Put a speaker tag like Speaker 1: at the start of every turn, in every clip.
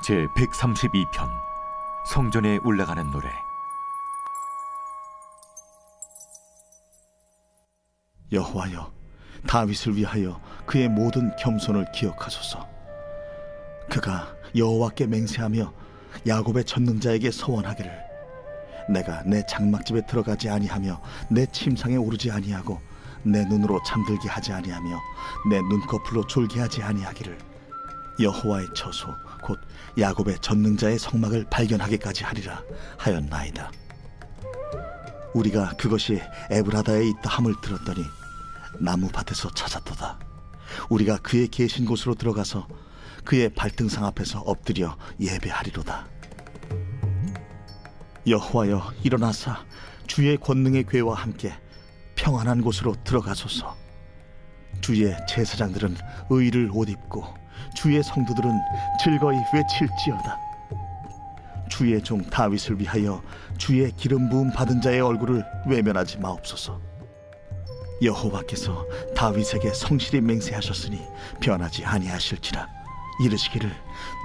Speaker 1: 제 132편 성전에 올라가는 노래.
Speaker 2: 여호와여, 다윗을 위하여 그의 모든 겸손을 기억하소서. 그가 여호와께 맹세하며 야곱의 전능자에게 서원하기를, 내가 내 장막집에 들어가지 아니하며 내 침상에 오르지 아니하고 내 눈으로 잠들게 하지 아니하며 내 눈꺼풀로 졸게 하지 아니하기를 여호와의 처소 곧 야곱의 전능자의 성막을 발견하기까지 하리라 하였나이다. 우리가 그것이 에브라다에 있다 함을 들었더니 나무밭에서 찾았도다. 우리가 그의 계신 곳으로 들어가서 그의 발등상 앞에서 엎드려 예배하리로다. 여호와여, 일어나사 주의 권능의 궤와 함께 평안한 곳으로 들어가소서. 주의 제사장들은 의를 옷 입고 주의 성도들은 즐거이 외칠지어다. 주의 종 다윗을 위하여 주의 기름 부음 받은 자의 얼굴을 외면하지 마옵소서. 여호와께서 다윗에게 성실히 맹세하셨으니 변하지 아니하실지라. 이르시기를,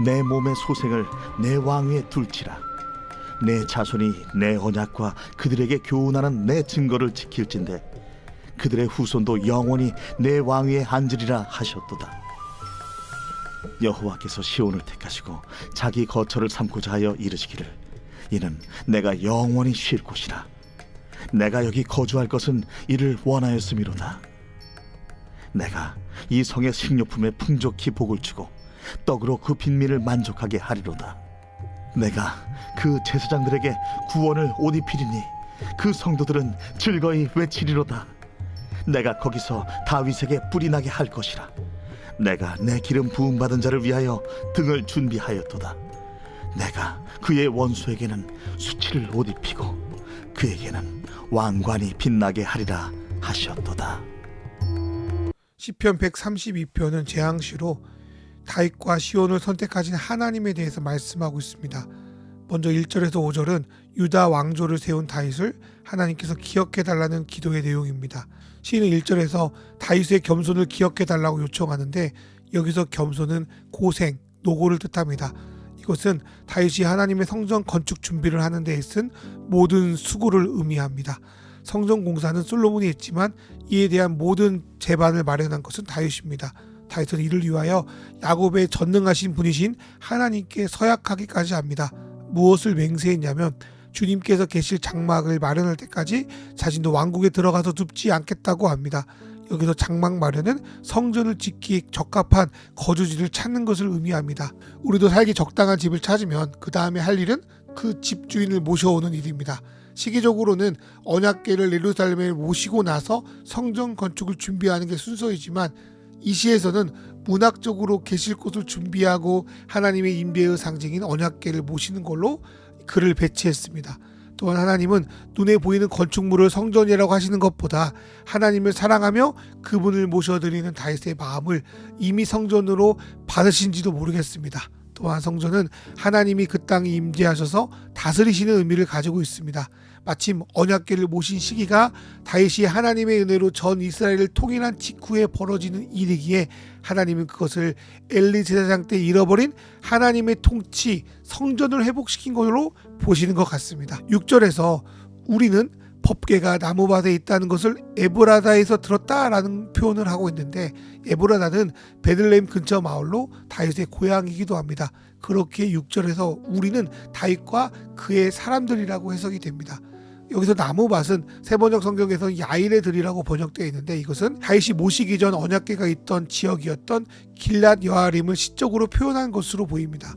Speaker 2: 내 몸의 소생을 내 왕위에 둘지라. 내 자손이 내 언약과 그들에게 교훈하는 내 증거를 지킬진대 그들의 후손도 영원히 내 왕위에 앉으리라 하셨도다. 여호와께서 시온을 택하시고 자기 거처를 삼고자 하여 이르시기를, 이는 내가 영원히 쉴 곳이라. 내가 여기 거주할 것은 이를 원하였음이로다. 내가 이 성의 식료품에 풍족히 복을 주고 떡으로 그 빈민을 만족하게 하리로다. 내가 그 제사장들에게 구원을 옷 입히리니 그 성도들은 즐거이 외치리로다. 내가 거기서 다윗에게 뿔이 나게 할 것이라. 내가 내 기름 부음 받은 자를 위하여 등을 준비하였도다. 내가 그의 원수에게는 수치를 옷 입히고 그에게는 왕관이 빛나게 하리라 하셨도다.
Speaker 3: 시편 132편은 재앙시로 다윗과 시온을 선택하신 하나님에 대해서 말씀하고 있습니다. 먼저 1절에서 5절은 유다 왕조를 세운 다윗을 하나님께서 기억해달라는 기도의 내용입니다. 시인은 1절에서 다윗의 겸손을 기억해달라고 요청하는데, 여기서 겸손은 고생, 노고를 뜻합니다. 이것은 다윗이 하나님의 성전 건축 준비를 하는 데에 쓴 모든 수고를 의미합니다. 성전 공사는 솔로몬이 했지만 이에 대한 모든 제반을 마련한 것은 다윗입니다. 다윗은 이를 위하여 야곱의 전능하신 분이신 하나님께 서약하기까지 합니다. 무엇을 맹세했냐면 주님께서 계실 장막을 마련할 때까지 자신도 왕국에 들어가서 눕지 않겠다고 합니다. 여기서 장막 마련은 성전을 짓기에 적합한 거주지를 찾는 것을 의미합니다. 우리도 살기 적당한 집을 찾으면 그 다음에 할 일은 그 집주인을 모셔오는 일입니다. 시기적으로는 언약궤를 예루살렘에 모시고 나서 성전 건축을 준비하는 게 순서이지만, 이 시에서는 문학적으로 계실 곳을 준비하고 하나님의 임재의 상징인 언약궤를 모시는 걸로 그를 배치했습니다. 또한 하나님은 눈에 보이는 건축물을 성전이라고 하시는 것보다 하나님을 사랑하며 그분을 모셔드리는 다윗의 마음을 이미 성전으로 받으신지도 모르겠습니다. 또한 성전은 하나님이 그 땅에 임재하셔서 다스리시는 의미를 가지고 있습니다. 마침 언약궤를 모신 시기가 다윗이 하나님의 은혜로 전 이스라엘을 통일한 직후에 벌어지는 일이기에 하나님은 그것을 엘리 제사장 때 잃어버린 하나님의 통치, 성전을 회복시킨 것으로 보시는 것 같습니다. 6절에서 우리는 법궤가 나무밭에 있다는 것을 에브라다에서 들었다라는 표현을 하고 있는데, 에브라다는 베들레헴 근처 마을로 다윗의 고향이기도 합니다. 그렇게 6절에서 우리는 다윗과 그의 사람들이라고 해석이 됩니다. 여기서 나무밭은 세번역 성경에서 야일의 들이라고 번역되어 있는데, 이것은 다윗이 모시기 전 언약궤가 있던 지역이었던 길랏 여아림을 시적으로 표현한 것으로 보입니다.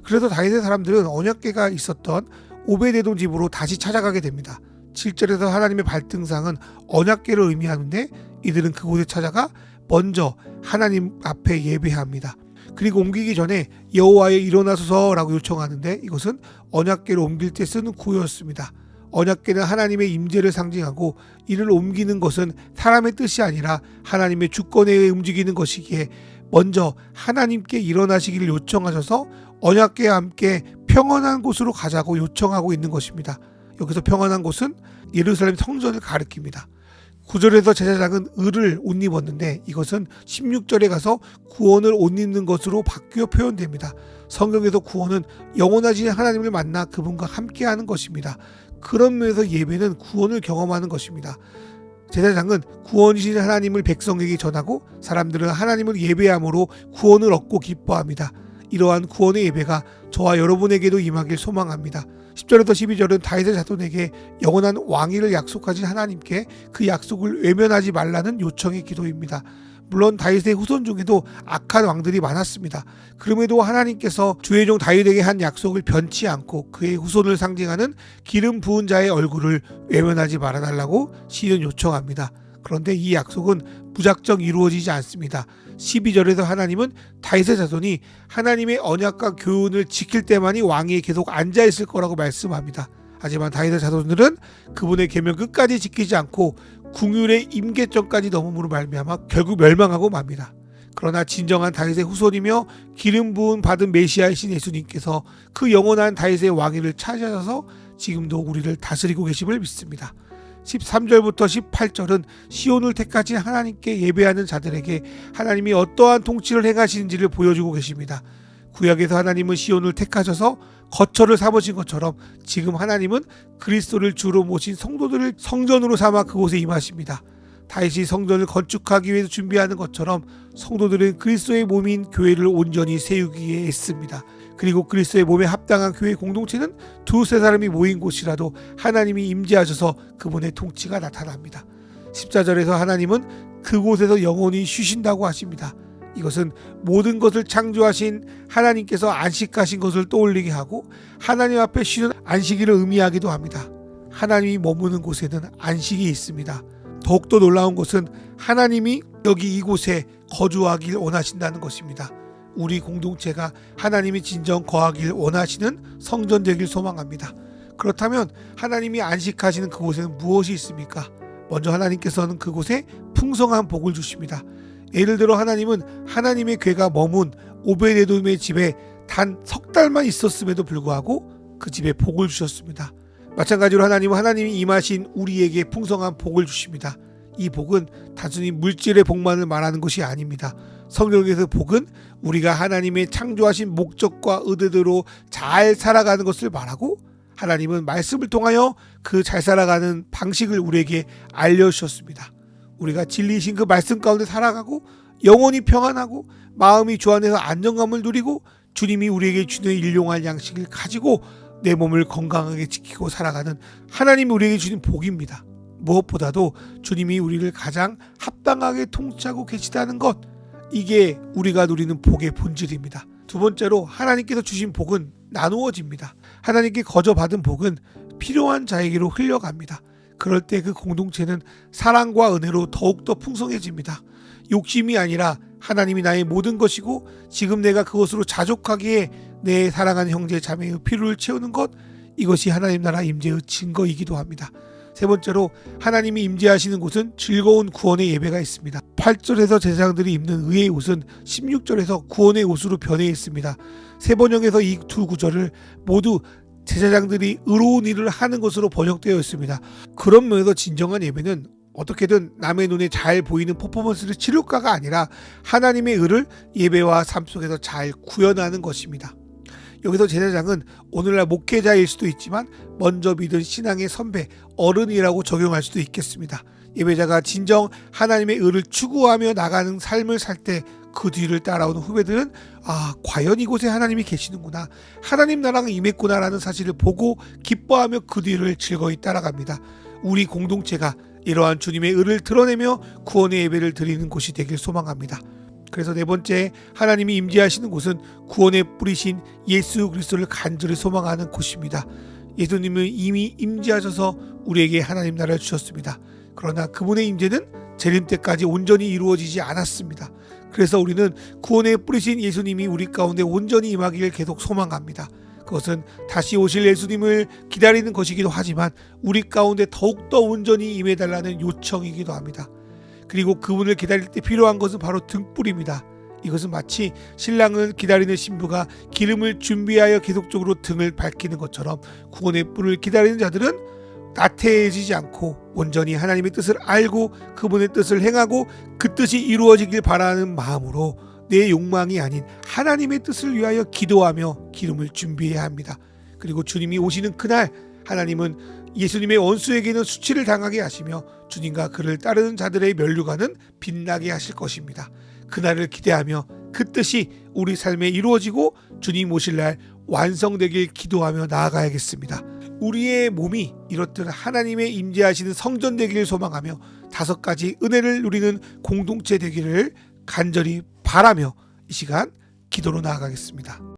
Speaker 3: 그래서 다윗의 사람들은 언약궤가 있었던 오베데돔 집으로 다시 찾아가게 됩니다. 7절에서 하나님의 발등상은 언약궤를 의미하는데, 이들은 그곳에 찾아가 먼저 하나님 앞에 예배합니다. 그리고 옮기기 전에 여호와여 일어나소서라고 요청하는데, 이것은 언약궤를 옮길 때 쓰는 구호였습니다. 언약궤는 하나님의 임재를 상징하고 이를 옮기는 것은 사람의 뜻이 아니라 하나님의 주권에 의해 움직이는 것이기에 먼저 하나님께 일어나시기를 요청하셔서 언약궤와 함께 평안한 곳으로 가자고 요청하고 있는 것입니다. 여기서 평안한 곳은 예루살렘 성전을 가리킵니다. 9절에서 제사장은 을을 옷 입었는데 이것은 16절에 가서 구원을 옷 입는 것으로 바뀌어 표현됩니다. 성경에서 구원은 영원하신 하나님을 만나 그분과 함께하는 것입니다. 그런 면에서 예배는 구원을 경험하는 것입니다. 제사장은 구원이신 하나님을 백성에게 전하고 사람들은 하나님을 예배함으로 구원을 얻고 기뻐합니다. 이러한 구원의 예배가 저와 여러분에게도 임하길 소망합니다. 10절에서 12절은 다윗의 자손에게 영원한 왕위를 약속하신 하나님께 그 약속을 외면하지 말라는 요청의 기도입니다. 물론 다윗의 후손 중에도 악한 왕들이 많았습니다. 그럼에도 하나님께서 주의 종 다윗에게 한 약속을 변치 않고 그의 후손을 상징하는 기름 부은 자의 얼굴을 외면하지 말아달라고 시인은 요청합니다. 그런데 이 약속은 무작정 이루어지지 않습니다. 12절에서 하나님은 다윗의 자손이 하나님의 언약과 교훈을 지킬 때만이 왕위에 계속 앉아있을 거라고 말씀합니다. 하지만 다윗의 자손들은 그분의 계명 끝까지 지키지 않고 궁율의 임계점까지 넘음으로 말미암아 결국 멸망하고 맙니다. 그러나 진정한 다윗의 후손이며 기름 부은 받은 메시아이신 예수님께서 그 영원한 다윗의 왕위를 차지하셔서 지금도 우리를 다스리고 계심을 믿습니다. 13절부터 18절은 시온을 택하신 하나님께 예배하는 자들에게 하나님이 어떠한 통치를 행하시는지를 보여주고 계십니다. 구약에서 하나님은 시온을 택하셔서 거처를 삼으신 것처럼 지금 하나님은 그리스도를 주로 모신 성도들을 성전으로 삼아 그곳에 임하십니다. 다윗이 성전을 건축하기 위해서 준비하는 것처럼 성도들은 그리스도의 몸인 교회를 온전히 세우기 위해 애씁니다. 그리고 그리스도의 몸에 합당한 교회 공동체는 두세 사람이 모인 곳이라도 하나님이 임재하셔서 그분의 통치가 나타납니다. 14절에서 하나님은 그곳에서 영원히 쉬신다고 하십니다. 이것은 모든 것을 창조하신 하나님께서 안식하신 것을 떠올리게 하고 하나님 앞에 쉬는 안식일을 의미하기도 합니다. 하나님이 머무는 곳에는 안식이 있습니다. 더욱더 놀라운 것은 하나님이 여기 이곳에 거주하길 원하신다는 것입니다. 우리 공동체가 하나님이 진정 거하길 원하시는 성전 되길 소망합니다. 그렇다면 하나님이 안식하시는 그곳에는 무엇이 있습니까? 먼저 하나님께서는 그곳에 풍성한 복을 주십니다. 예를 들어 하나님은 하나님의 궤가 머문 오베데돔의 집에 단 석 달만 있었음에도 불구하고 그 집에 복을 주셨습니다. 마찬가지로 하나님은 하나님이 임하신 우리에게 풍성한 복을 주십니다. 이 복은 단순히 물질의 복만을 말하는 것이 아닙니다. 성경에서 복은 우리가 하나님의 창조하신 목적과 의도대로 잘 살아가는 것을 말하고 하나님은 말씀을 통하여 그 잘 살아가는 방식을 우리에게 알려주셨습니다. 우리가 진리이신 그 말씀 가운데 살아가고 영혼이 평안하고 마음이 주 안에서 안정감을 누리고 주님이 우리에게 주는 일용할 양식을 가지고 내 몸을 건강하게 지키고 살아가는 하나님이 우리에게 주는 복입니다. 무엇보다도 주님이 우리를 가장 합당하게 통치하고 계시다는 것, 이게 우리가 누리는 복의 본질입니다. 두 번째로 하나님께서 주신 복은 나누어집니다. 하나님께 거저 받은 복은 필요한 자에게로 흘려갑니다. 그럴 때 그 공동체는 사랑과 은혜로 더욱더 풍성해집니다. 욕심이 아니라 하나님이 나의 모든 것이고 지금 내가 그것으로 자족하기에 내 사랑하는 형제 자매의 필요를 채우는 것, 이것이 하나님 나라 임재의 증거이기도 합니다. 세 번째로 하나님이 임재하시는 곳은 즐거운 구원의 예배가 있습니다. 8절에서 제사장들이 입는 의의 옷은 16절에서 구원의 옷으로 변해 있습니다. 세 번역에서 이 두 구절을 모두 제사장들이 의로운 일을 하는 것으로 번역되어 있습니다. 그런 면에서 진정한 예배는 어떻게든 남의 눈에 잘 보이는 퍼포먼스를 치룰까가 아니라 하나님의 의를 예배와 삶 속에서 잘 구현하는 것입니다. 여기서 제사장은 오늘날 목회자일 수도 있지만 먼저 믿은 신앙의 선배, 어른이라고 적용할 수도 있겠습니다. 예배자가 진정 하나님의 의를 추구하며 나가는 삶을 살 때 그 뒤를 따라오는 후배들은 과연 이곳에 하나님이 계시는구나, 하나님 나라가 임했구나 라는 사실을 보고 기뻐하며 그 뒤를 즐거이 따라갑니다. 우리 공동체가 이러한 주님의 의를 드러내며 구원의 예배를 드리는 곳이 되길 소망합니다. 그래서 네 번째, 하나님이 임재하시는 곳은 구원의 뿌리신 예수 그리스도를 간절히 소망하는 곳입니다. 예수님은 이미 임재하셔서 우리에게 하나님 나라를 주셨습니다. 그러나 그분의 임재는 재림 때까지 온전히 이루어지지 않았습니다. 그래서 우리는 구원의 뿌리신 예수님이 우리 가운데 온전히 임하기를 계속 소망합니다. 그것은 다시 오실 예수님을 기다리는 것이기도 하지만 우리 가운데 더욱더 온전히 임해달라는 요청이기도 합니다. 그리고 그분을 기다릴 때 필요한 것은 바로 등불입니다. 이것은 마치 신랑을 기다리는 신부가 기름을 준비하여 계속적으로 등을 밝히는 것처럼 구원의 뿔을 기다리는 자들은 나태해지지 않고 온전히 하나님의 뜻을 알고 그분의 뜻을 행하고 그 뜻이 이루어지길 바라는 마음으로 내 욕망이 아닌 하나님의 뜻을 위하여 기도하며 기름을 준비해야 합니다. 그리고 주님이 오시는 그날 하나님은 예수님의 원수에게는 수치를 당하게 하시며 주님과 그를 따르는 자들의 면류관은 빛나게 하실 것입니다. 그날을 기대하며 그 뜻이 우리 삶에 이루어지고 주님 오실 날 완성되길 기도하며 나아가야겠습니다. 우리의 몸이 이렇듯 하나님의 임재하시는 성전 되기를 소망하며 5가지 은혜를 누리는 공동체 되기를 간절히 바라며 이 시간 기도로 나아가겠습니다.